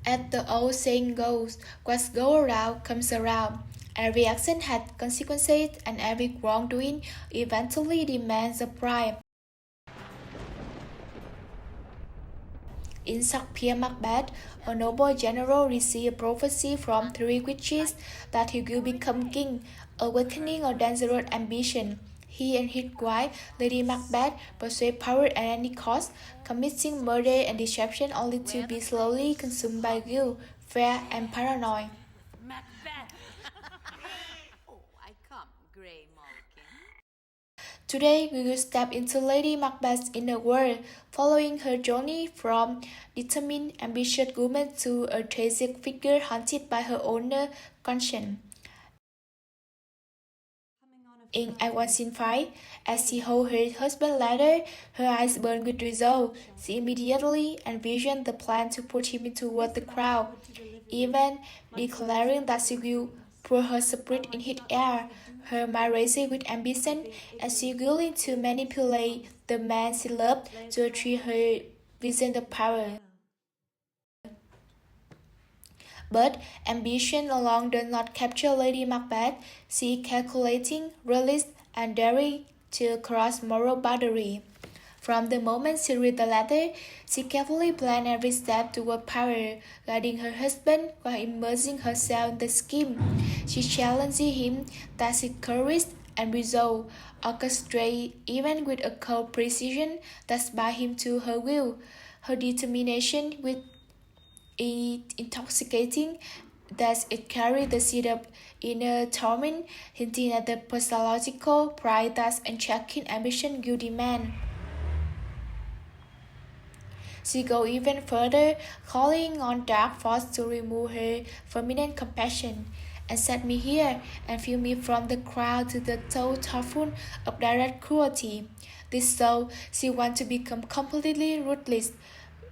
As the old saying goes, what goes around comes around. Every action has consequences, and every wrongdoing eventually demands a price. In Shakespeare's Macbeth, a noble general received a prophecy from three witches that he will become king, awakening a dangerous ambition. He and his wife, Lady Macbeth, pursue power at any cost, committing murder and deception only to be slowly consumed by guilt, fear, and paranoia. Macbeth! Oh, I come, Grey Malkin. Today, we will step into Lady Macbeth's inner world, following her journey from determined, ambitious woman to a tragic figure haunted by her own conscience. In Act 1 Scene 5, as she holds her husband's ladder, her eyes burn with resolve. She immediately envisioned the plan to put him into the crowd, even declaring that she will pour her spirit in his ear. Her mind races with ambition, as she willing to manipulate the man she loved to achieve her vision of power. But ambition alone does not capture Lady Macbeth. She is calculating, realist, and daring to cross moral boundary. From the moment she read the letter, she carefully planned every step toward power, guiding her husband while immersing herself in the scheme. She challenged him, tested courage and resolve, orchestrated even with a cold precision that bound him to her will. Her determination with intoxicating, thus it carried the seed of inner torment, hinting at the pathological pride that unchecking ambition will demand. She goes even further, calling on dark force to remove her feminine compassion, and set me here and fill me from the crowd to the toe thoughtful of direct cruelty. This so she wants to become completely ruthless,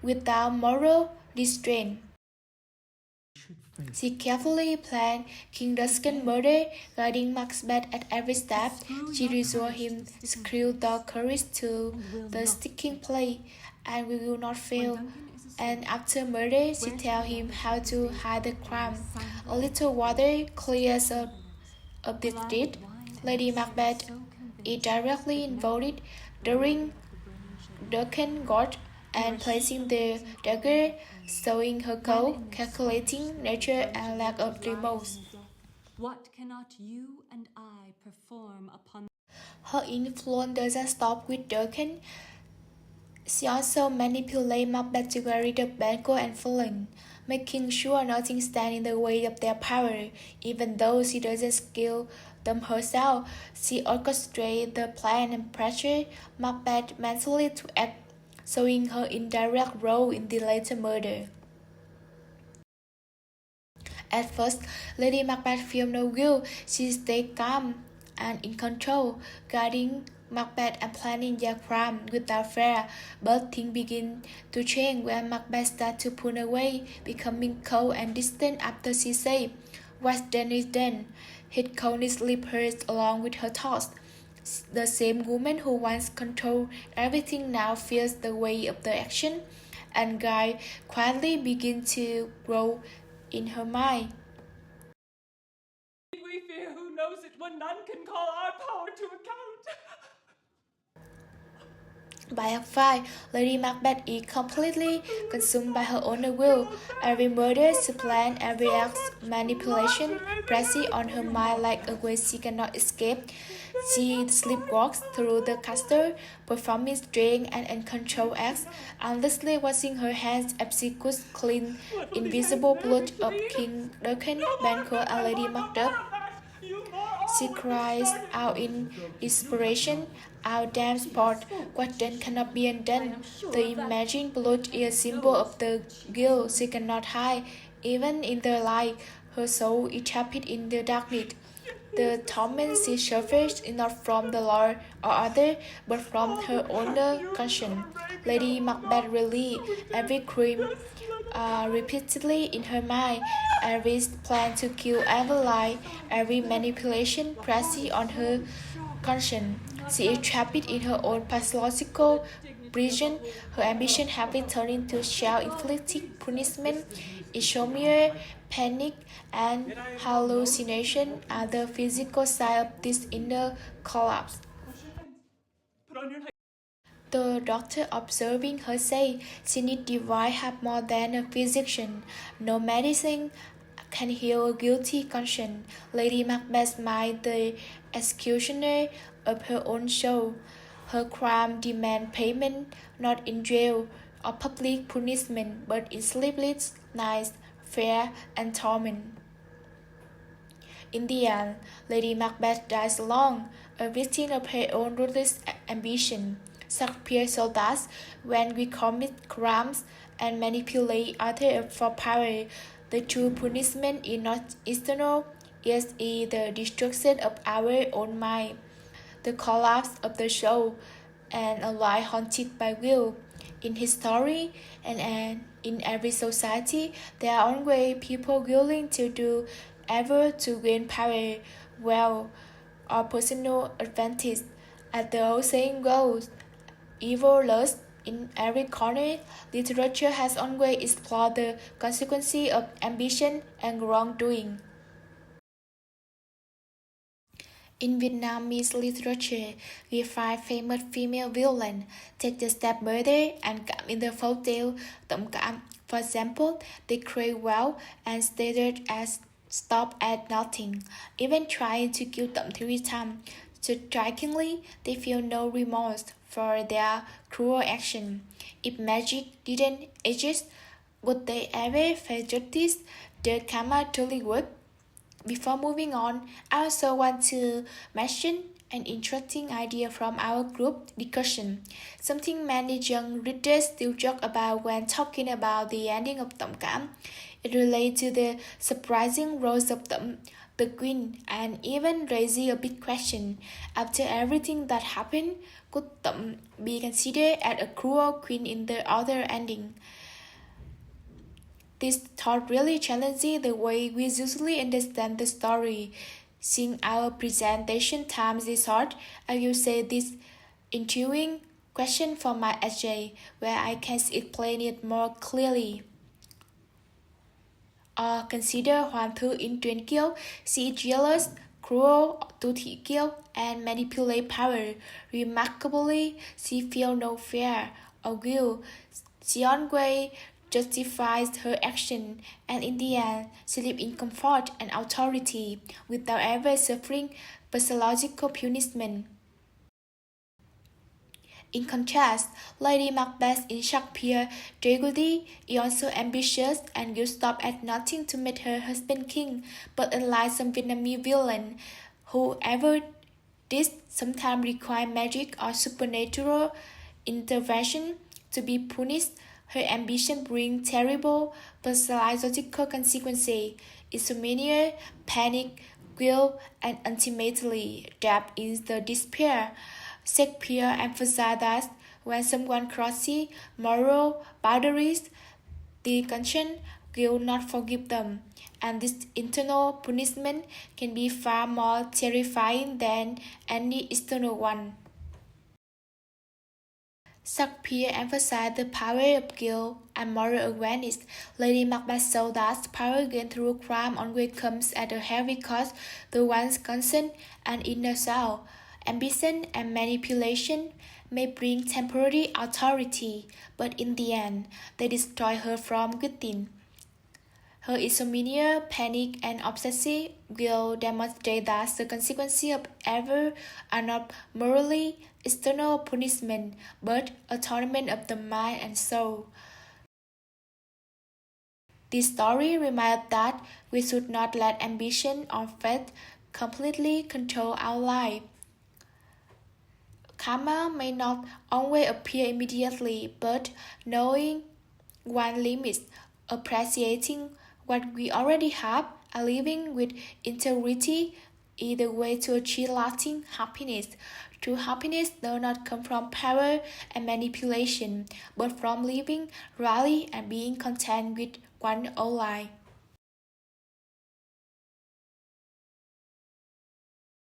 without moral restraint. She carefully planned King Duncan's murder, guiding Macbeth at every step. She resolved him screw the courage to the sticking play, and we will not fail. And after murder, she tells him how to hide the crime. A little water clears up the deed. Lady Macbeth is directly involved during Duncan got and placing the dagger, showing her cold, calculating nature and lack of remorse. What cannot you and I perform upon? Her influence doesn't stop with Duncan. She also manipulates Macbeth to get rid of Banquo and Fulham, making sure nothing stands in the way of their power. Even though she doesn't skill them herself, she orchestrates the plan and pressure Macbeth mentally to act, showing her indirect role in the later murder. At first, Lady Macbeth feels no guilt. She stays calm and in control, guiding Macbeth and planning their crime without fear. But things begin to change when Macbeth starts to pull away, becoming cold and distant after she says, "What's done is done." His coldness leaves her along with her thoughts. The same woman who once controlled everything now feels the weight of the action, and guilt quietly begins to grow in her mind. We fear who knows it when none can call our power to account. By Act 5, Lady Macbeth is completely consumed by her own will. Every murder she plans, every act, manipulation, presses on her mind like a weight she cannot escape. She sleepwalks through the castle, performing strange and uncontrolled acts, endlessly washing her hands as she could clean invisible blood of King Duncan, Banquo, and Lady Macbeth. She cries out in desperation, "Our damned sport, what done cannot be undone." The imagined blood is a symbol of the guilt she cannot hide. Even in the light, her soul is trapped in the darkness. The torment she suffers is not from the Lord or other, but from her own conscience. Lady Macbeth relieves every crime repeatedly in her mind, every plan to kill, every lie, every manipulation presses on her conscience. She is trapped in her own pathological prison, her ambition habit turned into self-inflicted punishment, insomnia, panic, and hallucination are the physical side of this inner collapse. The doctor observing her say she need divine help more than a physician. No medicine can heal a guilty conscience. Lady Macbeth might the executioner of her own soul. Her crime demand payment not in jail or public punishment, but in sleepless nights, fear, and torment. In the end, Lady Macbeth dies alone, a victim of her own ruthless ambition. Shakespeare showed that when we commit crimes and manipulate others for power, the true punishment is not external, it is the destruction of our own mind, the collapse of the soul, and a life haunted by will. In history and in every society, there are always people willing to do ever to gain power, wealth, or personal advantage. As the old saying goes, evil lurks in every corner. Literature has always explored the consequences of ambition and wrongdoing. In Vietnamese literature, we find famous female villains. Take the stepmother and come in the folk tale Tổng Cảm. For example, they crave wealth and stated as stop at nothing, even trying to kill them 3 times. Strikingly, they feel no remorse for their cruel action. If magic didn't exist, would they ever face justice? Did karma truly work? Before moving on, I also want to mention an interesting idea from our group discussion, something many young readers still joke about when talking about the ending of Tổng Cảm. It relates to the surprising rose of the queen, and even raises a big question. After everything that happened, could Tổng be considered as a cruel queen in the other ending? This thought really challenges the way we usually understand the story. Seeing our presentation time is short, I will say this intriguing question for my essay, where I can explain it more clearly. Or consider Hoàng Thư in Truyện Kiều. She is jealous, cruel to Thị Kiều, and manipulate power. Remarkably, she feels no fear or guilt. She always justifies her action, and in the end, she lives in comfort and authority without ever suffering psychological punishment. In contrast, Lady Macbeth in Shakespeare's tragedy is also ambitious and will stop at nothing to make her husband king, but unlike some Vietnamese villains, whoever did sometimes require magic or supernatural intervention to be punished. Her ambition brings terrible psychological consequences, insomnia, panic, guilt, and ultimately death is the despair. Shakespeare emphasized that when someone crosses moral boundaries, the conscience will not forgive them, and this internal punishment can be far more terrifying than any external one. Shakespeare emphasized the power of guilt and moral awareness. Lady Macbeth showed that power gained through crime always comes at a heavy cost to one's conscience and inner self. Ambition and manipulation may bring temporary authority, but in the end, they destroy her from within. Her insomnia, panic, and obsessive will demonstrate that the consequences of evil are not morally external punishment, but a torment of the mind and soul. This story reminds us that we should not let ambition or faith completely control our life. Karma may not always appear immediately, but knowing one's limits, appreciating what we already have, and living with integrity is the way to achieve lasting happiness. True happiness does not come from power and manipulation, but from living rightly and being content with one's own life.